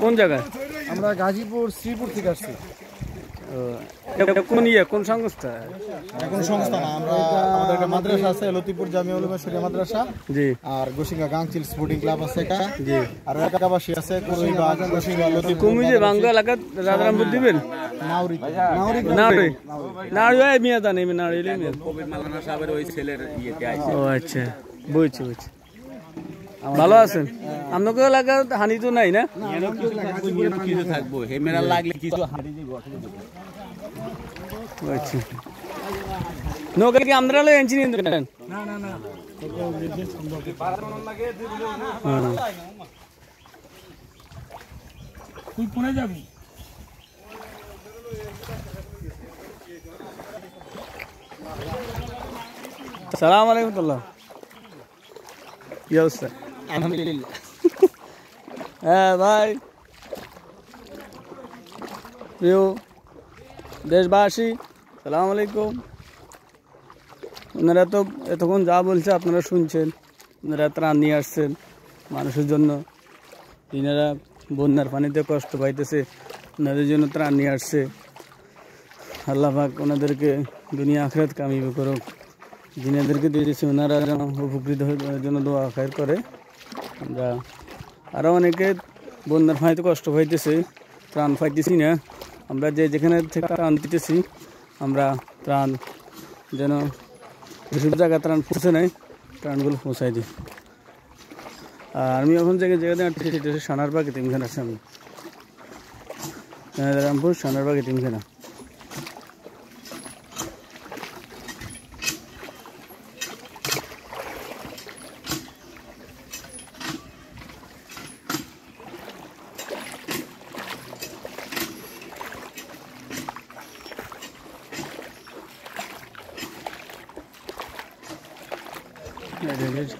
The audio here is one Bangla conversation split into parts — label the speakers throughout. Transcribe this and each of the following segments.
Speaker 1: কোন জায়গায়?
Speaker 2: আমরা গাজীপুর শ্রীপুর থেকে আসছি।
Speaker 1: কোন সংস্থা?
Speaker 2: এখন সংস্থা না, আমরা আমাদের একটা মাদ্রাসা আছে, লতিপুর জামিয়া উলুমে শরিয়া মাদ্রাসা।
Speaker 1: জি।
Speaker 2: আর গোসিঙ্গা গাংচিল স্পোর্টিং ক্লাব আছে একটা। জি। আর এলাকাবাসী আছে কুরুইবাগ, গোসিঙ্গা, লতিপুর।
Speaker 1: কুমিজে বাঙ্গা এলাকা রাজারামপুর দিবেন?
Speaker 2: নাউরি
Speaker 1: নাউরি নাউরি ওই মিয়া জানি নাউরি মিয়া।
Speaker 3: কবির মাওলানা সাহেবের ওই ছেলের ইয়েতে আইছে।
Speaker 1: ও আচ্ছা, বুঝছি বুঝছি। ভালো আছেন? আপনাকে এলাকা হানি তো নাই না?
Speaker 3: কিছু থাকবো হেমেরা লাগলে কিছু হাঁড়ি দিয়ে বসে দেবো।
Speaker 1: আচ্ছা, নৌকা কি আমরা ইঞ্জিনিয়ার দেন?
Speaker 2: না না না, তুই কোনে যাবি?
Speaker 1: আসসালামু আলাইকুম। কি অবস্থা?
Speaker 2: আলহামদুলিল্লাহ।
Speaker 1: হ্যাঁ ভাই, প্রিয় দেশবাসী, সালাম আলাইকুম। ওনারা তো এতক্ষণ যা বলছে আপনারা শুনছেন। ওনারা ত্রাণ নিয়ে আসছেন মানুষের জন্য। তিনারা বন্যার পানিতে কষ্ট পাইতেছে, ওনাদের জন্য ত্রাণ নিয়ে আসছে। আল্লাহ পাক ওনাদেরকে দুনিয়া আখিরাত কামিয়াব করুক। যিনাদেরকে দিয়েছে ওনারা যেন উপকৃত হয়ে জন্য দোয়া খায়ের করে। আমরা আরও অনেকে বন্যার পানিতে কষ্ট পাইতেছে, ত্রাণ পাইতেছি না। আমরা যেখানে থেকে ত্রাণ দিতেছি, আমরা ত্রাণ যেন যেসব জায়গায় ত্রাণ পৌঁছে নেয়, ত্রাণগুলো পৌঁছাই দিই। আর আমি এখন জায়গাতে সেটা হচ্ছে সোনারবাগ এতিমখানার সামনে, রামপুর সোনারবাগ এতিমখানা।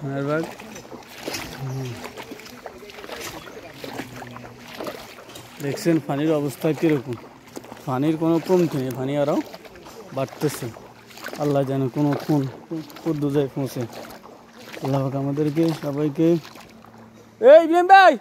Speaker 1: সোনারবাগ দেখছেন পানির অবস্থা কীরকম। পানির কোনো কমতি নেই, পানি আরও বাড়তেছে। আল্লাহ যেন কোনো কোন পদ্ধতি পৌঁছে। আল্লাহ আমাদেরকে সবাইকে এই ভাই